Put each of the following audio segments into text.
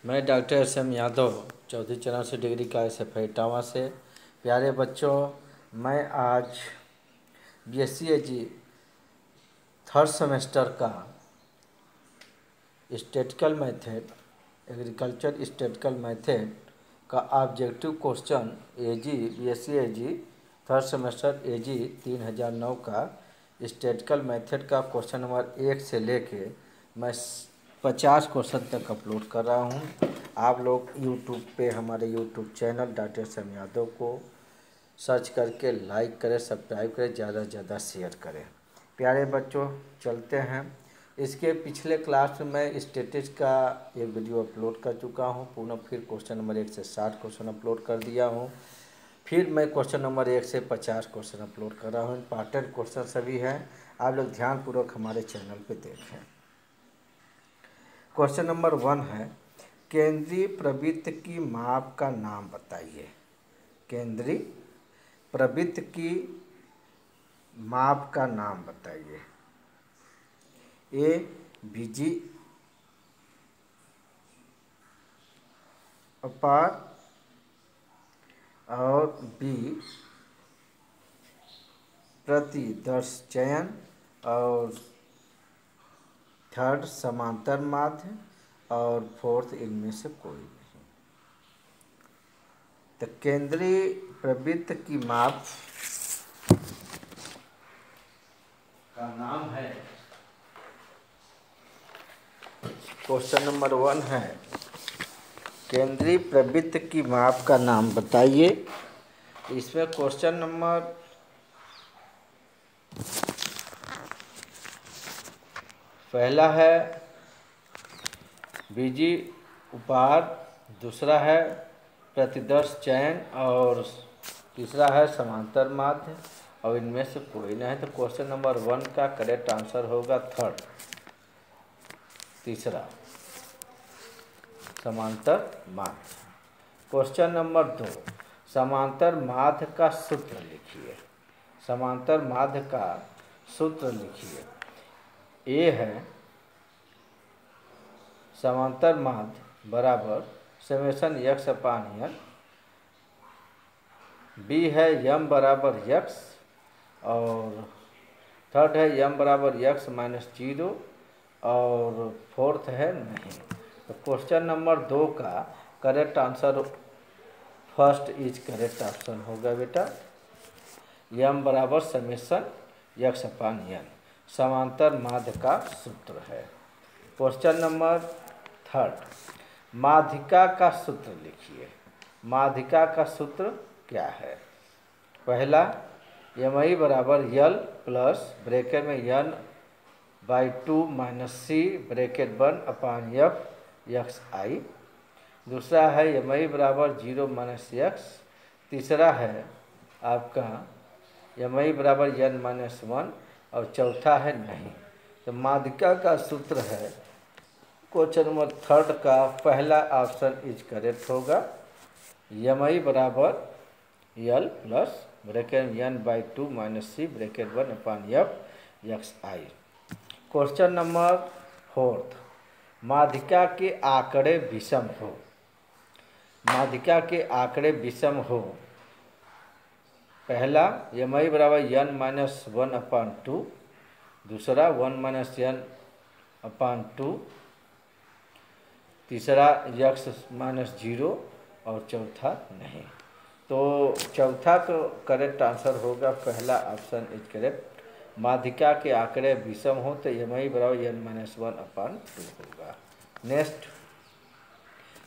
मैं doctor SM Yadav चौथी चरण से डिग्री का SFI इटावा से। प्यारे बच्चों, मैं आज BSc थर्ड सेमेस्टर का statistical method agriculture statistical method का objective question BSc third semester AG 3009 का स्टैटिस्टिकल मेथड का क्वेश्चन नंबर 1 से लेके मैं 50 क्वेश्चन तक अपलोड कर रहा हूँ। आप लोग यूट्यूब पे हमारे YouTube channel doctor SM Yadav को सर्च करके लाइक करें, सब्सक्राइब करें, ज़्यादा से ज़्यादा शेयर करें। प्यारे बच्चों, चलते हैं। इसके पिछले क्लास में मैं स्टैटिस्टिक्स का एक वीडियो अपलोड कर चुका हूँ पूर्ण। फिर क्वेश्चन नंबर 1 से 60 क्वेश्चन अपलोड कर दिया हूँ। फिर मैं क्वेश्चन नंबर 1 से 50 क्वेश्चन अपलोड कर रहा हूँ। इंपॉर्टेंट क्वेश्चन सभी हैं, आप लोग ध्यानपूर्वक हमारे चैनल पे देखें। क्वेश्चन नंबर 1 है, केंद्रीय प्रवृत्त की माप का नाम बताइए। केंद्रीय प्रवृत्त की माप का नाम बताइए। A बीजी अपार और B प्रतिदर्श चयन और थर्ड समांतर माध्य और फोर्थ इनमें से कोई नहीं। तो केंद्रीय प्रवृत्त की माप का नाम है, क्वेश्चन नंबर 1 है, केंद्रीय प्रवृत्त की माप का नाम बताइए। इसमें क्वेश्चन नंबर पहला है बीजी उपहार, दूसरा है प्रतिदर्श चयन और तीसरा है समांतर माध्य और इनमें से कोई नहीं है। तो क्वेश्चन नंबर 1 का करेक्ट आंसर होगा थर्ड, तीसरा समांतर माध्य। क्वेश्चन नंबर 2, समांतर माध्य का सूत्र लिखिए। समांतर माध्य का सूत्र लिखिए। ए है समांतर माध्य बराबर समेशन x अपान n। बी है m बराबर x और थर्ड है m बराबर x माइनस 0 और फोर्थ है नहीं। तो क्वेश्चन नंबर 2 का correct answer first is correct option होगा बेटा। m बराबर समेशन x अपान n समांतर माध्य का सूत्र है। क्वेश्चन नंबर 3, माध्यिका का सूत्र लिखिए। माध्यिका का सूत्र क्या है? पहला MI बराबर L प्लस ब्रैकेट में n/2 माइनस C ब्रैकेट 1 अपान F XI। दूसरा है MI बराबर 0 माइनस x। तीसरा है आपका MI बराबर n माइनस 1 और चौथा है नहीं। तो माध्यिका का सूत्र है, क्वेश्चन नंबर 3 का पहला ऑप्शन इज करेक्ट होगा। MI बराबर L plus bracket n/2 minus C bracket 1 अपान F XI। क्वेश्चन नंबर 4, माध्यिका के आंकड़े विषम हो। माध्यिका के आंकड़े विषम हो। पहला MI बराबर n माइनस 1 अपान 2, दूसरा 1 माइनस n अपान 2, तीसरा x माइनस 0 और चौथा नहीं। तो चौथा को करेक्ट आंसर होगा, पहला ऑप्शन इज करेक्ट। माध्यिका के आंकड़े विषम हो तो MI बराबर n माइनस 1 अपान 2 होगा। नेक्स्ट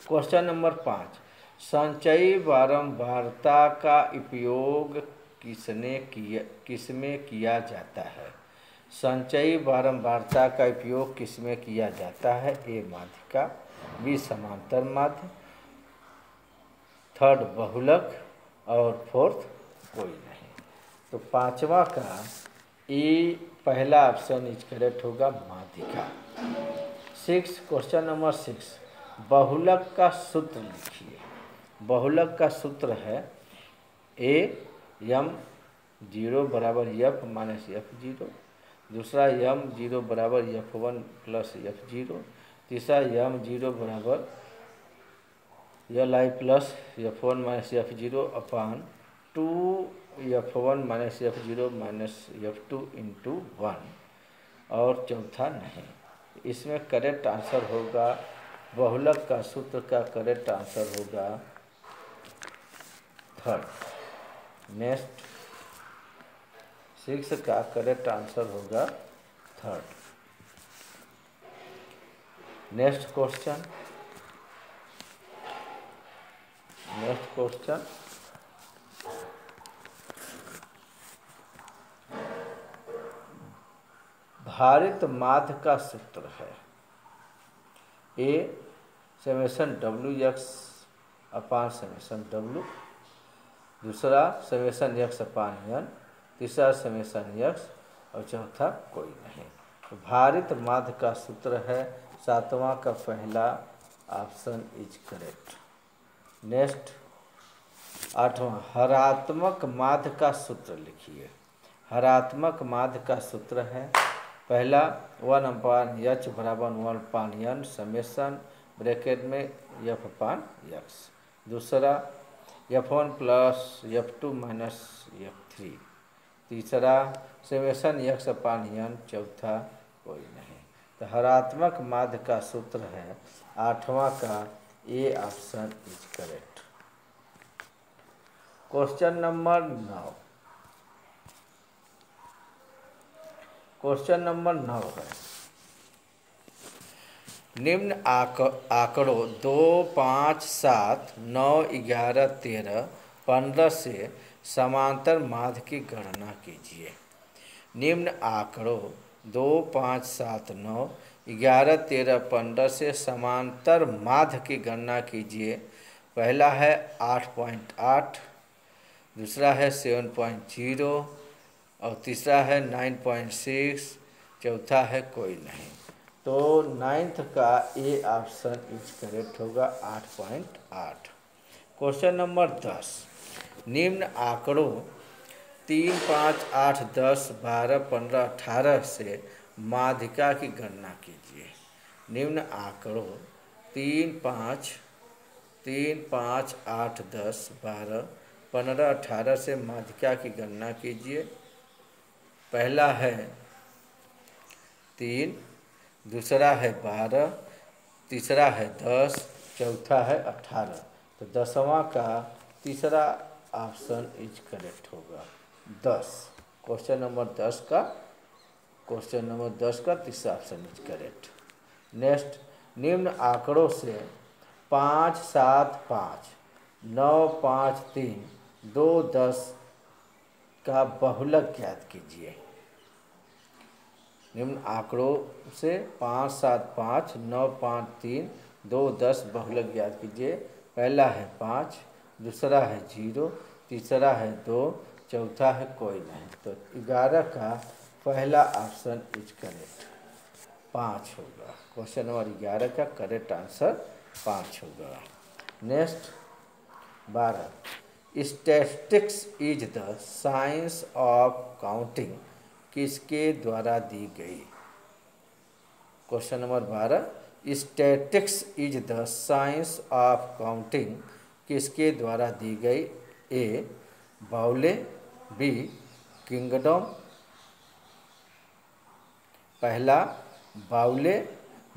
क्वेश्चन नंबर 5, संचयी बारंबारता का उपयोग किसमें किया जाता है? संचयी बारंबारता का उपयोग किसमें किया जाता है? ए माध्यिका, बी समांतर माध्य, थर्ड बहुलक और फोर्थ कोई नहीं। तो पांचवा का ए पहला ऑप्शन इज करेक्ट होगा, माध्यिका। 6, क्वेश्चन नंबर 6, बहुलक का सूत्र लिखिए। बहुलक का सूत्र है m0 बराबर f माइनस f0, दूसरा m0 बराबर f1 प्लस f0, तीसरा m0 बराबर L I plus F1 minus F0 upon 2 F1 minus F0 minus F2 into 1 और चौथा नहीं। इसमें करेक्ट आंसर होगा, बहुलक का सूत्र का करेक्ट आंसर होगा थर्ड। नेक्स्ट 6 का करेक्ट आंसर होगा थर्ड। नेक्स्ट क्वेश्चन भारित माध्य का सूत्र है ए समेशन WX अपान समेशन W, दूसरा समेशन X अपान N, तीसरा समेशन X और चौथा कोई नहीं। तो भारित माध्य का सूत्र है 7वां का पहला ऑप्शन इज करेक्ट। नेक्स्ट 8वां हरात्मक माध्य का सूत्र लिखिए। हरात्मक माध्य का सूत्र है पहला 1 अपान H बराबर 1 अपान N समेशन ब्रैकेट में F अपान X, दूसरा F1 plus F2 minus F3, तीसरा समेशन X अपान N, चौथा कोई नहीं। तो हरात्मक माध्य का सूत्र है 8वां का A option is correct. Question number 9 है निम्न आंकड़ों 2, 5, 7, 9, 11, 13, 15 से समांतर माध्य की गणना कीजिए। निम्न आंकड़ों 2, 5, 7, 9, 11, 13, 15 से समांतर माध्य की गणना कीजिए। पहला है 8.8, दूसरा है 7.0 और तीसरा है 9.6, चौथा है कोई नहीं। तो 9th का ए ऑप्शन इज करेक्ट होगा 8.8। क्वेश्चन नंबर 10 निम्न आंकड़ों 3, 5, 8, 10, 12, 15, 18 से माध्यिका की गणना कीजिए। निम्न आंकड़ों 3, 5, 8, 10, 12, 15, 18 से माध्यिका की गणना कीजिए। पहला है 3, दूसरा है 12, तीसरा है 10, चौथा है 18। तो 10वां का तीसरा ऑप्शन इज करेक्ट होगा 10। क्वेश्चन नंबर 10 का तीसरा ऑप्शन इज करेक्ट। नेक्स्ट निम्न आंकड़ों से 5, 7, 5, 9, 5, 3, 2, 10 का बहुलक ज्ञात कीजिए। निम्न आंकड़ों से 5, 7, 5, 9, 5, 3, 2, 10 बहुलक ज्ञात कीजिए। पहला है 5, दूसरा है 0, तीसरा है 2, चौथा है कोई नहीं। तो 11 का पहला ऑप्शन इज करेक्ट 5 होगा। क्वेश्चन नंबर 11 का करेक्ट आंसर 5 होगा। Next 12 statistics is the science of counting किसके द्वारा दी गई। Question number 12 statistics is the science of counting किसके द्वारा दी गई। ए बाउले, बी किंगडम, पहला बाउले,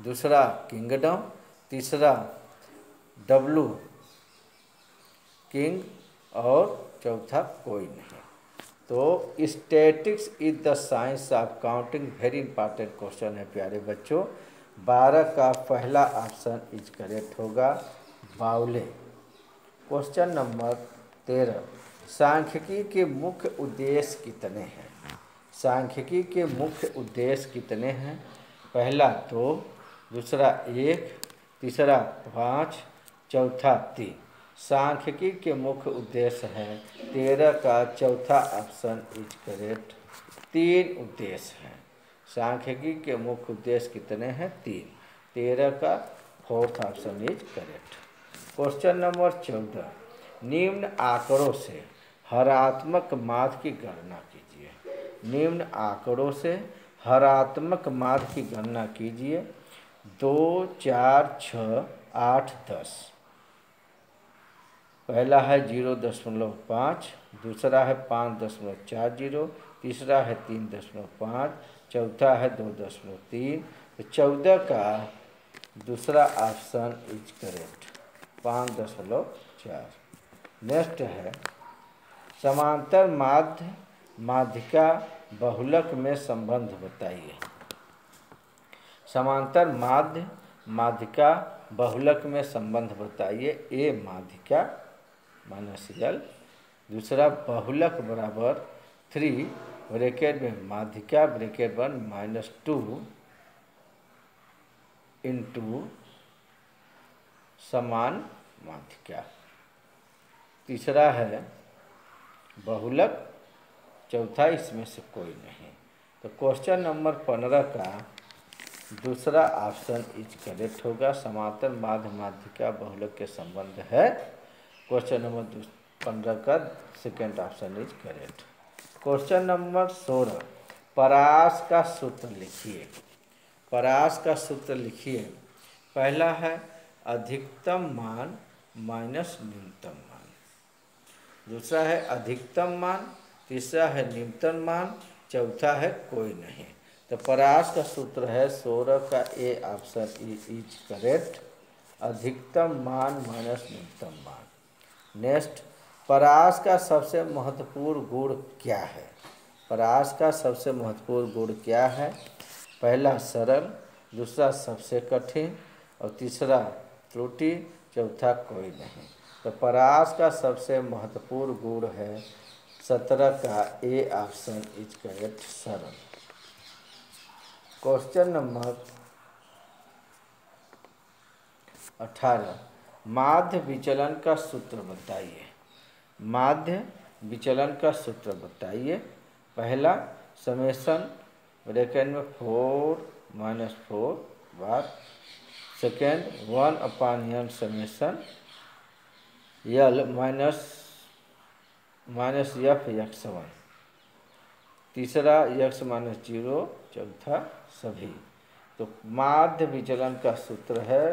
दूसरा किंगडम, तीसरा W किंग और चौथा कोई नहीं। तो statistics is the science of counting very important question है प्यारे बच्चों। 12 का पहला ऑप्शन इज करेक्ट होगा बाउले। क्वेश्चन नंबर 13 सांख्यिकी के मुख्य उद्देश्य कितने हैं। सांख्यिकी के मुख्य उद्देश्य कितने हैं। पहला 2, दूसरा 1, तीसरा 5, चौथा 3। सांख्यिकी के मुख्य उद्देश्य हैं 13 का चौथा ऑप्शन इज करेक्ट। 3 उद्देश्य हैं। सांख्यिकी के मुख्य उद्देश्य कितने हैं 3। 13 का fourth option is correct. Question number 14 निम्न आंकड़ों से हरात्मक माध्य की गणना कीजिए। निम्न आंकड़ों से हरात्मक माध्य की गणना कीजिए। 2, 4, 6, 8, 10। पहला है 0.5, दूसरा है 5.40, तीसरा है 3.5, चौथा है 2.3। तो 14 का दूसरा ऑप्शन इज करेक्ट, 5.4। नेक्स्ट है समांतर माध्य माध्यिका बहुलक में संबंध बताइए। समांतर माध्य माध्यिका बहुलक में संबंध बताइए। ए माध्यिका -L, दूसरा बहुलक बराबर 3 ब्रैकेट में माध्यिका ब्रैकेट 1 -2 इंटू समान माध्यिका। तीसरा है बहुलक, चौथा इसमें से कोई नहीं। तो क्वेश्चन नंबर 15 का दूसरा ऑप्शन इज करेक्ट होगा। समांतर माध्य माध्यिका बहुलक के संबंध है। क्वेश्चन नंबर 15 का second option is correct. Question number 16, परास का सूत्र लिखिए। परास का सूत्र लिखिए। पहला है अधिकतम मान माइनस न्यूनतम मान, दूसरा है अधिकतम मान, तीसरा है न्यूनतम मान, चौथा है कोई नहीं। तो परास का सूत्र है 16 का ए ऑप्शन इज करेक्ट, अधिकतम मान माइनस न्यूनतम मान। नेक्स्ट, परास का सबसे महत्वपूर्ण गुण क्या है? परास का सबसे महत्वपूर्ण गुण क्या है? पहला सरल, दूसरा सबसे कठिन, और तीसरा त्रुटि, चौथा कोई नहीं। तो परास का सबसे महत्वपूर्ण गुण है 17 का ए ऑप्शन इज करेक्ट, सरल। क्वेश्चन नंबर 18, माध्य विचलन का सूत्र बताइए। माध्य विचलन का सूत्र बताइए। पहला समेशन ब्रैकेट में 4 - 4 बार, second 1/n summation L minus f x1, तीसरा x - 0, चौथा सभी। तो माध्य विचलन का सूत्र है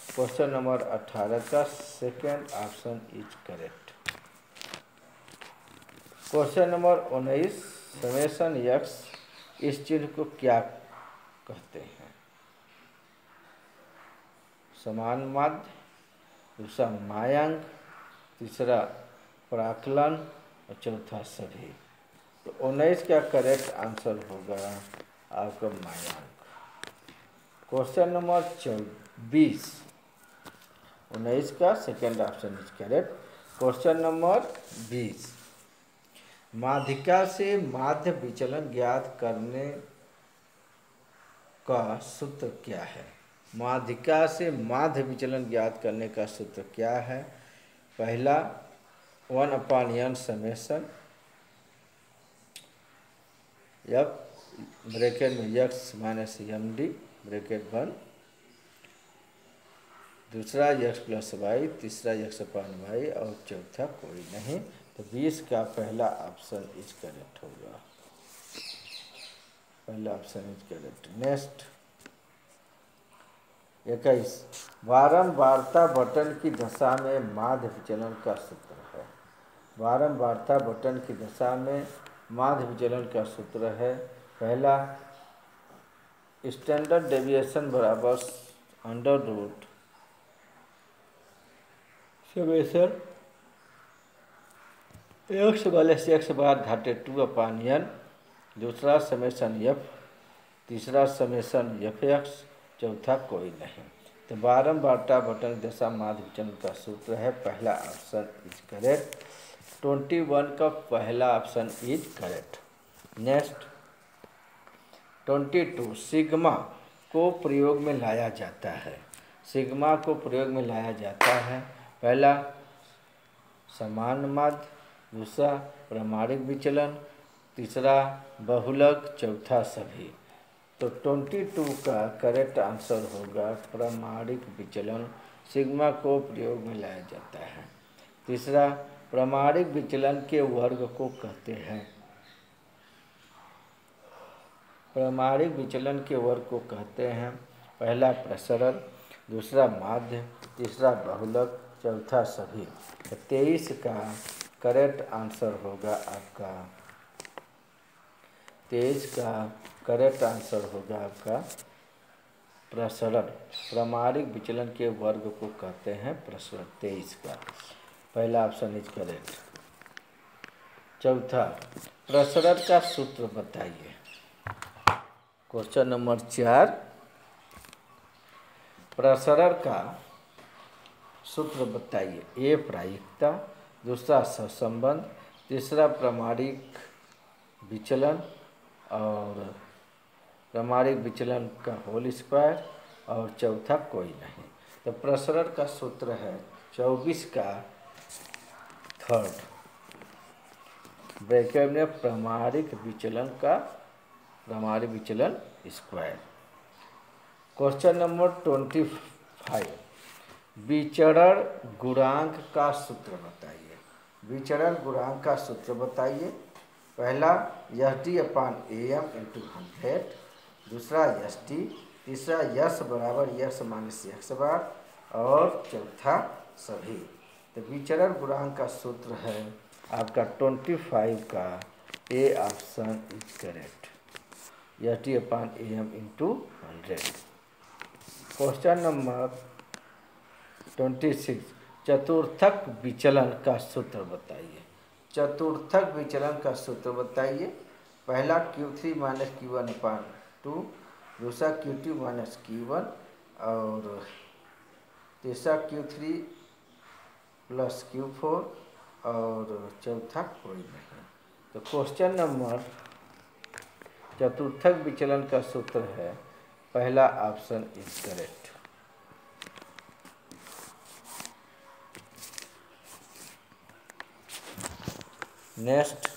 क्वेश्चन नंबर 18 का second option is correct. Question number 19, summation x, इस चिन्ह को क्या कहते हैं? समान माध्य, दूसरा मायांक, तीसरा प्राकलन और चौथा सभी। तो 19 का करेक्ट आंसर होगा आपका मायांक। क्वेश्चन नंबर 20, 19 का second option is correct. Question number 20, माध्यिका से माध्य विचलन ज्ञात करने का सूत्र क्या है? माध्यिका से माध्य विचलन ज्ञात करने का सूत्र क्या है? पहला 1/n समेशन f ब्रैकेट में x - md ब्रैकेट 1, दूसरा x + y, तीसरा x/y और चौथा कोई नहीं। तो 20 का पहला ऑप्शन इज करेक्ट होगा, पहला ऑप्शन इज करेक्ट। नेक्स्ट 21, बारंबारता बटन की दशा में माध्य विचलन का सूत्र है। बारंबारता बटन की दशा में माध्य विचलन का सूत्र है। पहला स्टैंडर्ड डेविएशन बराबर √ समेशन x - x बार घाटे 2/n, दूसरा समेशन f, तीसरा समेशन fx, चौथा कोई नहीं। तो बारंबारता बटन दशा माध्य विचलन का सूत्र है, पहला ऑप्शन इज करेक्ट। 21 का पहला option is correct. Next 22, sigma को प्रयोग में लाया जाता है। सिग्मा को प्रयोग में लाया जाता है। पहला समान माध्य, दूसरा प्रमाणिक विचलन, तीसरा बहुलक, चौथा सभी। तो 22 का करेक्ट आंसर होगा प्रमाणिक विचलन, सिग्मा को प्रयोग में लाया जाता है। तीसरा प्रमाणिक विचलन के वर्ग को कहते हैं, प्रमाणिक विचलन के वर्ग को कहते हैं। पहला प्रसरण, दूसरा माध्य, तीसरा बहुलक, चौथा सभी। तो 23 का करेक्ट आंसर होगा आपका, 23 का करेक्ट आंसर होगा आपका प्रसरण। प्रमाणिक विचलन के वर्ग को कहते हैं प्रसरण। 23 का पहला ऑप्शन इज करेक्ट। चौथा, प्रसरण का सूत्र बताइए। क्वेश्चन नंबर 4, प्रसरण का सूत्र बताइए। ए प्रायिकता, दूसरा सहसंबंध, तीसरा प्रमाणिक विचलन और प्रमाणिक विचलन का होल स्क्वायर और चौथा कोई नहीं। तो प्रसरण का सूत्र है 24 का थर्ड ब्रैकेट में प्रमाणिक विचलन का प्रमाणिक विचलन स्क्वायर। क्वेश्चन नंबर 25, विचरण गुणांक का सूत्र बताइए। विचरण गुणांक का सूत्र बताइए। पहला SD/AM × 100, दूसरा SD, तीसरा यस बराबर यस माइनस एक्स बार और चौथा सभी। तो विचरण गुणांक का सूत्र है आपका 25 का A option is correct, SD/AM × 100। Question number 26, चतुर्थक विचलन का सूत्र बताइए। चतुर्थक विचलन का सूत्र बताइए। पहला Q3 - Q1/2, दूसरा Q2 - Q1 और तीसरा Q3 + Q4 और चौथा कोई नहीं। तो क्वेश्चन नंबर चतुर्थक विचलन का सूत्र है पहला option is correct. Next,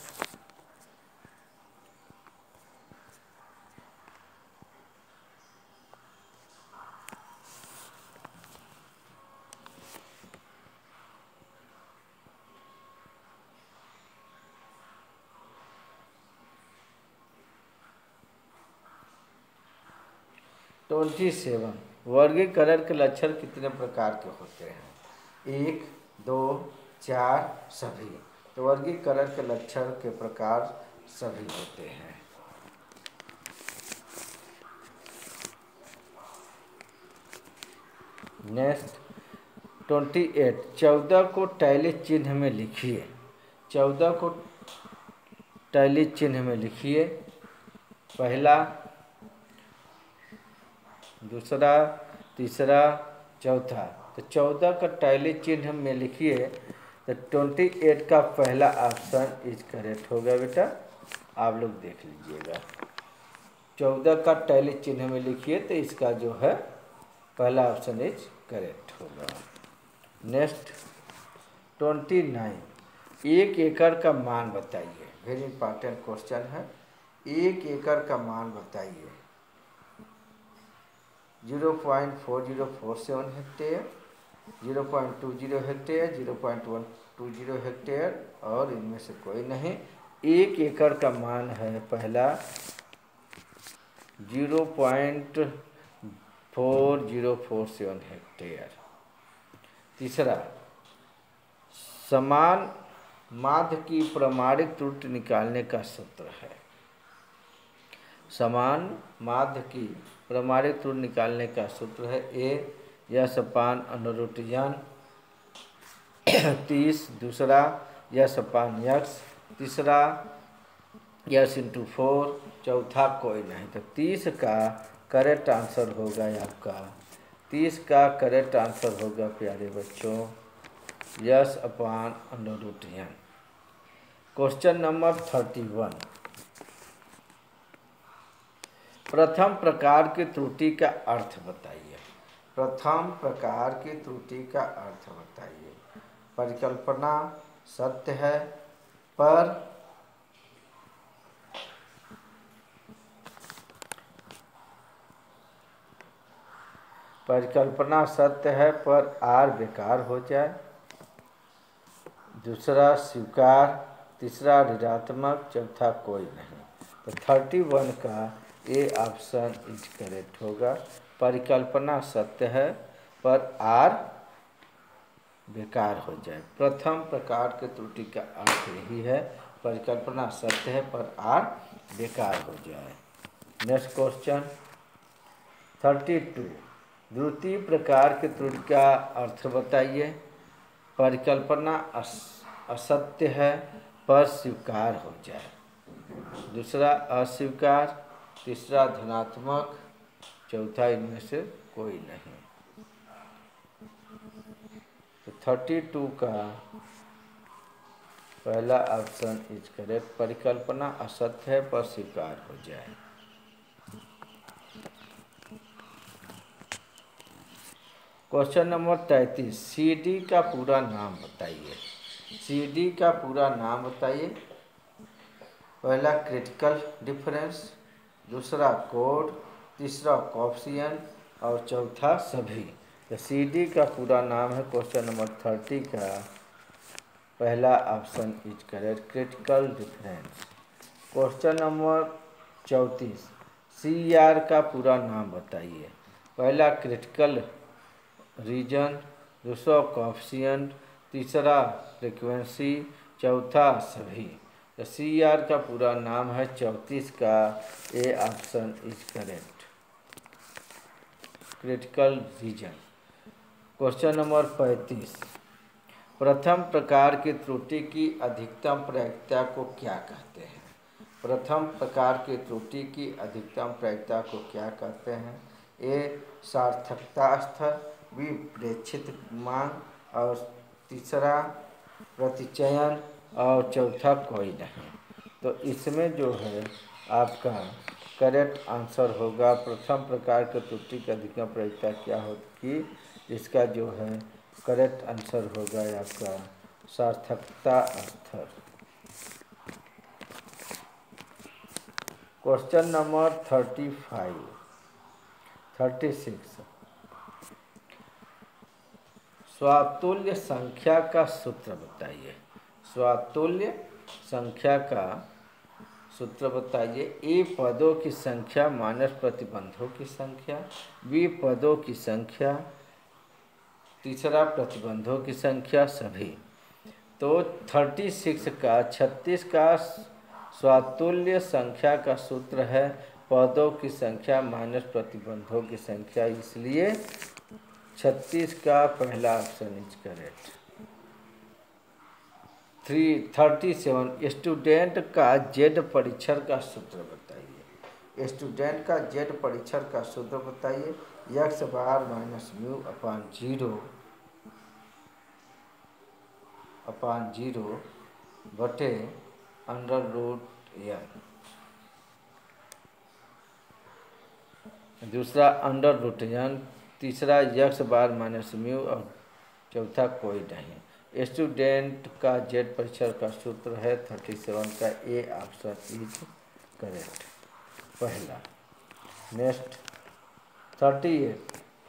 twenty 27, वर्गीकरण के लक्षण कितने प्रकार के होते हैं। 1, 2, 4 सभी। तो वर्गीकरण के लक्षण के प्रकार सभी होते हैं। नेक्स्ट 28, 14 को टैली चिन्ह में लिखिए। 14 को टैली चिन्ह में लिखिए। पहला, दूसरा, तीसरा, चौथा। तो 14 का टैली चिन्ह में लिखिए। तो 28 का पहला ऑप्शन इज करेक्ट होगा बेटा, आप लोग देख लीजिएगा। 14 का टैली चिन्ह में लिखिए तो इसका जो है पहला ऑप्शन इज करेक्ट होगा। नेक्स्ट 29, 1 एकड़ का मान बताइए। वेरी इंपॉर्टेंट क्वेश्चन है। 1 एकड़ का मान बताइए। 0.4047 हेक्टेयर, 0.20 हेक्टेयर, 0.120 हेक्टेयर और इनमें से कोई नहीं। 1 एकड़ का मान है पहला 0.4047 हेक्टेयर। तीसरा, समान माध्य की प्रमाणिक त्रुटि निकालने का सूत्र है। समान माध्य की प्रमाणिक त्रुटि निकालने का सूत्र है A/√n 30, दूसरा S/x, तीसरा S × 4, चौथा कोई नहीं। तो 30 का करेक्ट आंसर होगा आपका, 30 का करेक्ट आंसर होगा प्यारे बच्चों S/√n। क्वेश्चन नंबर 31, प्रथम प्रकार की त्रुटि का अर्थ बताइए। प्रथम प्रकार की त्रुटि का अर्थ बताइए। परिकल्पना सत्य है पर परिकल्पना सत्य है पर R बेकार हो जाए। दूसरा स्वीकार, तीसरा ऋणात्मक, चौथा कोई नहीं। तो 31 का ए ऑप्शन इज करेक्ट होगा। परिकल्पना सत्य है पर R बेकार हो जाए। प्रथम प्रकार के त्रुटि का अर्थ यही है, परिकल्पना सत्य है पर आर बेकार हो जाए। नेक्स्ट क्वेश्चन 32, द्वितीय प्रकार के त्रुटि का अर्थ बताइए। परिकल्पना असत्य है पर स्वीकार हो जाए। दूसरा अस्वीकार, तीसरा धनात्मक, चौथा इनमें से कोई नहीं। तो 32 का पहला ऑप्शन इज करेक्ट, परिकल्पना असत्य है पर स्वीकार हो जाए। क्वेश्चन नंबर 33, सीडी का पूरा नाम बताइए। सीडी का पूरा नाम बताइए। पहला क्रिटिकल डिफरेंस, दूसरा कोड, तीसरा कोएफिशिएंट और चौथा सभी। तो सीडी का पूरा नाम है क्वेश्चन नंबर 30 का पहला option is correct, critical difference. Question number 34, CR का पूरा नाम बताइए। पहला क्रिटिकल रीजन, दूसरा कोएफिशिएंट, तीसरा फ्रीक्वेंसी, चौथा सभी। तो सीआर का पूरा नाम है 34 का A option is correct, critical reason. Question number 35, प्रथम प्रकार की त्रुटि की अधिकतम प्रायिकता को क्या कहते हैं। प्रथम प्रकार की त्रुटि की अधिकतम प्रायिकता को क्या कहते हैं। ए सार्थकता स्तर, बी प्रेक्षित मांग और तीसरा प्रतिचयन और चौथा कोई नहीं। तो इसमें जो है आपका करेक्ट आंसर होगा प्रथम प्रकार के त्रुटि की अधिकतम प्रायिकता क्या होगी। इसका जो है करेक्ट आंसर होगा आपका सार्थकता स्तर। क्वेश्चन नंबर 36, स्वातुल्य संख्या का सूत्र बताइए। स्वातुल्य संख्या का सूत्र बताइए। ए पदों की संख्या माइनस प्रतिबंधों की संख्या, बी पदों की संख्या, तीसरा प्रतिबंधों की संख्या सभी। तो 36 का स्वातुल्य संख्या का सूत्र है पदों की संख्या माइनस प्रतिबंधों की संख्या, इसलिए 36 का पहला ऑप्शन इज करेक्ट। 37, स्टूडेंट का जेड परीक्षण का सूत्र बताइए। स्टूडेंट का जेड परीक्षण का सूत्र बताइए। एक्स बार माइनस म्यू अपान जीरो बटे अंडर रूट एन, दूसरा अंडर रूट एन, तीसरा एक्स बार माइनस म्यू और चौथा कोई नहीं। स्टूडेंट का जेड परीक्षण का सूत्र है 37 का ए ऑप्शन इज करेक्ट पहला। नेक्स्ट 38,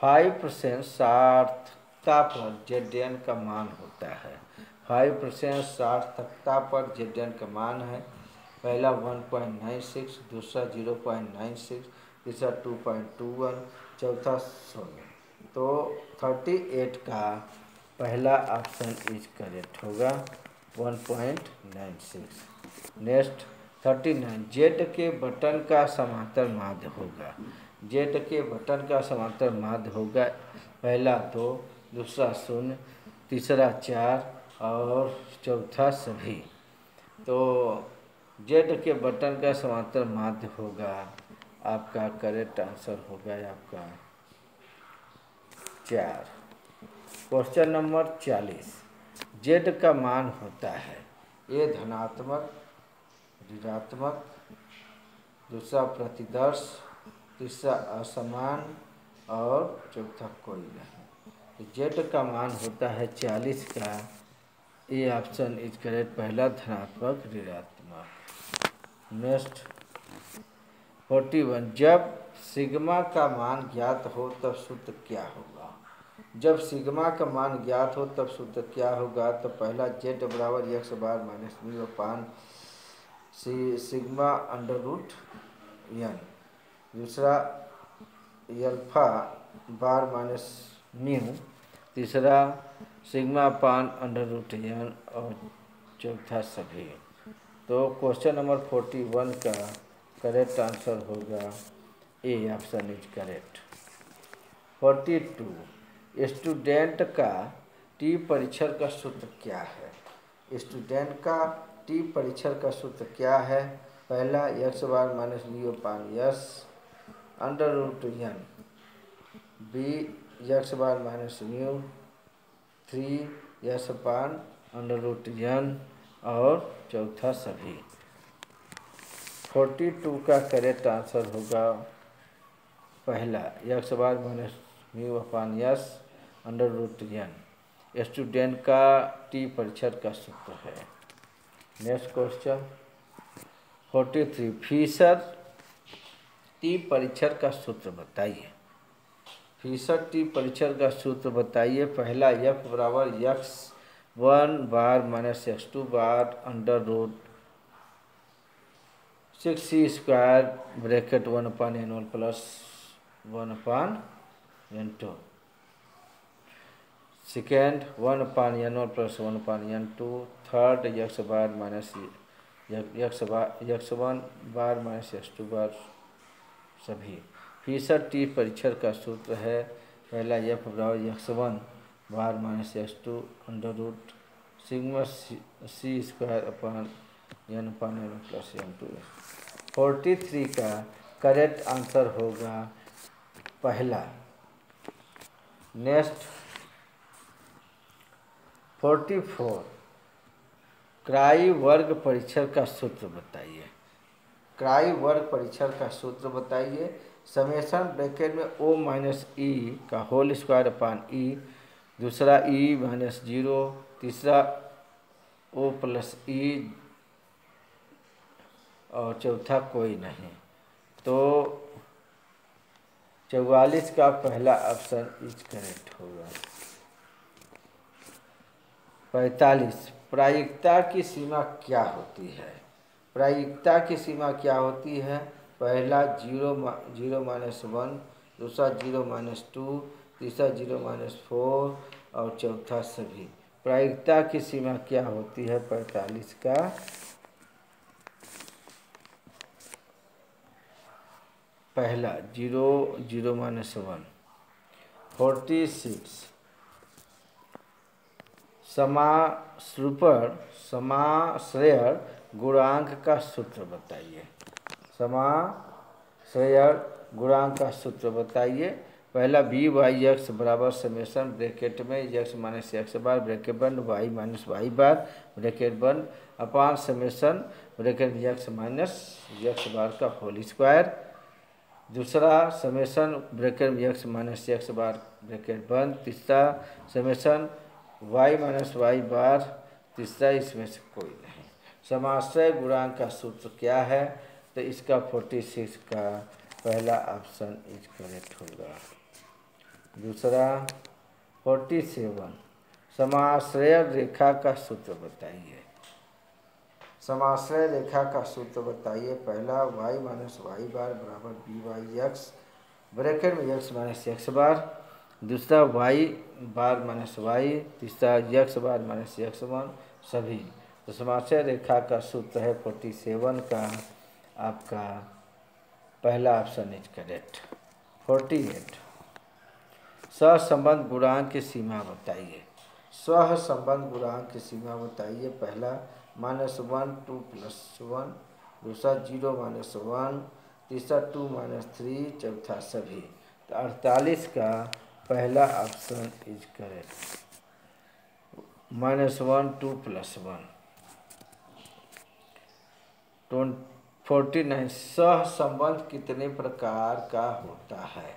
5% सार्थकता पर जेड का मान होता है। 5% सार्थकता पर जेड का मान है। पहला 1.96, दूसरा 0.96, तीसरा 2.21, चौथा 0। तो 38 का पहला ऑप्शन इज करेक्ट होगा 1.96। नेक्स्ट 39, जेड के बटन का समांतर माध्य होगा। जेड के बटन का समांतर माध्य होगा पहला 2, दूसरा 0, तीसरा 4 और चौथा सभी। तो जेड के बटन का समांतर माध्य होगा आपका करेक्ट आंसर होगा आपका 4। क्वेश्चन नंबर 40, जेड का मान होता है ए धनात्मक, ऋणात्मक, दूसरा प्रतिदर्श, तीसरा असमान और चौथा कोई नहीं। तो जेड का मान होता है 40 का ए ऑप्शन इज करेक्ट पहला धनात्मक, ऋणात्मक। नेक्स्ट 41, जब सिग्मा का मान ज्ञात हो तब सूत्र क्या होगा। जब सिग्मा का मान ज्ञात हो तब सूत्र क्या होगा। तो पहला जेड बराबर X bar minus mu upon sigma under root N, दूसरा अल्फा बार माइनस म्यू, तीसरा sigma upon under root n और चौथा सभी। तो क्वेश्चन नंबर 41 का करेक्ट आंसर होगा ए, ऑप्शन इज करेक्ट। 42 स्टूडेंट का टी परीक्षण का सूत्र क्या है। स्टूडेंट का टी परीक्षण का सूत्र क्या है। पहला X bar minus B upon S under root N, B X bar minus mu, 3 S upon under root N और चौथा सभी। 42 का करेक्ट आंसर होगा पहला X bar minus mu upon S under root N. Student का T परीक्षण का सूत्र है। नेक्स्ट क्वेश्चन 43 फिशर टी परीक्षण का सूत्र बताइए। फिशर टी परीक्षण का सूत्र बताइए। पहला एफ बराबर X 1 bar minus X 2 bar under root 6c square bracket 1/n1 plus 1/n2। Second 1/n1 plus 1/n2। Third X bar minus X 1 bar minus X 2 bar सभी। फिशर टी परीक्षण का सूत्र है। पहला एफ बराबर X 1 bar minus X 2 under root sigma C square upon n/n plus n2। 43 का correct answer होगा पहला। नेक्स्ट 44 क्राई वर्ग परीक्षण का सूत्र बताइए। क्राई वर्ग परीक्षण का सूत्र बताइए। समेशन ब्रैकेट में ओ माइनस ई का होल स्क्वायर अपान ई, दूसरा ई माइनस 0, तीसरा ओ प्लस ई और चौथा कोई नहीं। तो 44 का पहला ऑप्शन इज करेक्ट होगा। 45 प्रायिकता की सीमा क्या होती है। प्रायिकता की सीमा क्या होती है। पहला 0-1, दूसरा 0-2, तीसरा 0-4 और चौथा सभी। प्रायिकता की सीमा क्या होती है 45 का। पहला 0-1। 46 समाश्रय गुणांक का सूत्र बताइए। समाश्रय गुणांक का सूत्र बताइए। पहला बी वाई एक्स बराबर समेशन ब्रैकेट में x minus X bar bracket बंद Y minus Y bar bracket बंद अपान समेशन ब्रैकेट में एक्स माइनस एक्स बार का होल स्क्वायर। दूसरा समेशन ब्रैकेट में x minus X bar bracket बंद। तीसरा समेशन वाई माइनस वाई बार, तीसरा इसमें से कोई नहीं। समाश्रय गुणांक का सूत्र क्या है। तो इसका 46 का पहला ऑप्शन इज करेक्ट होगा। दूसरा 47 समाश्रय रेखा का सूत्र बताइए। समाश्रय रेखा का सूत्र बताइए। पहला वाई माइनस वाई बार बराबर बी वाई एक्स ब्रैकेट में एक्स माइनस एक्स बार, दूसरा वाई बार माइनस वाई, तीसरा x bar minus x one सभी। तो समाश्रय रेखा का सूत्र है 47 का आपका पहला ऑप्शन इज करेक्ट। 48 सहसंबंध गुणांक की सीमा बताइए। सहसंबंध गुणांक की सीमा बताइए। पहला -1 2 + 1, दूसरा 0-1, तीसरा 2-3, चौथा सभी। तो 48 का पहला ऑप्शन इज करेक्ट। -1 2 + 1। 49 सहसंबंध कितने प्रकार का होता है।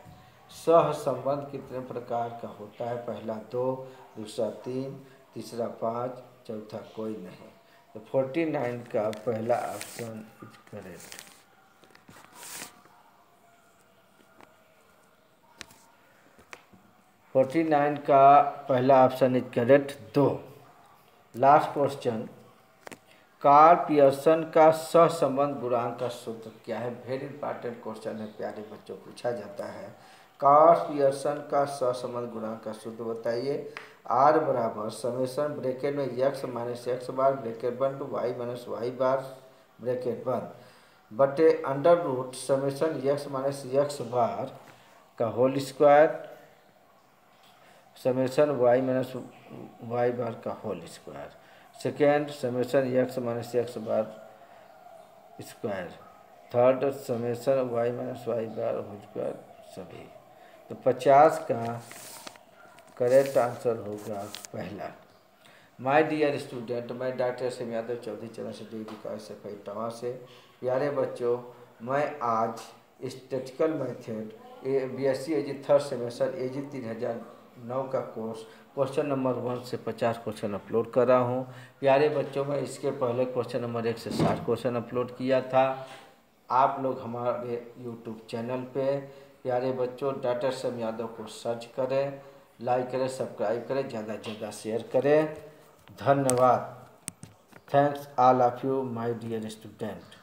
सहसंबंध कितने प्रकार का होता है। पहला 2, दूसरा 3, तीसरा 5, चौथा कोई नहीं। तो 49 का पहला option is correct. Forty nine का पहला option is correct 2। Last question Karl Pearson का सहसंबंध गुणांक का सूत्र क्या है। वेरी इंपॉर्टेंट क्वेश्चन है, प्यारे बच्चों, पूछा जाता है। कार्ल पियर्सन का सहसंबंध गुणांक का सूत्र बताइए। आर बराबर समेशन ब्रैकेट में X minus X bar bracket बंद Y minus Y bar bracket बंद बटे under root summation X minus X bar का whole square summation Y minus Y bar का whole square. Second summation X minus X bar square. Third summation Y minus Y bar whole square सभी। तो 50 का correct answer होगा पहला। My dear student, मैं doctor S M Yadav Chaudhary चरण से degree college से इटावा से। प्यारे बच्चों, मैं आज statistical method BSc AG third semester AG 3009 का कोर्स क्वेश्चन नंबर 1 से 50 क्वेश्चन अपलोड कर रहा हूँ। प्यारे बच्चों, मैं इसके पहले क्वेश्चन नंबर 1 से 60 क्वेश्चन अपलोड किया था। आप लोग हमारे यूट्यूब चैनल पे प्यारे बच्चों डॉक्टर एस एम यादव को सर्च करें, लाइक करें, सब्सक्राइब करें, ज़्यादा से ज़्यादा शेयर करें। धन्यवाद। Thanks all of you my dear student.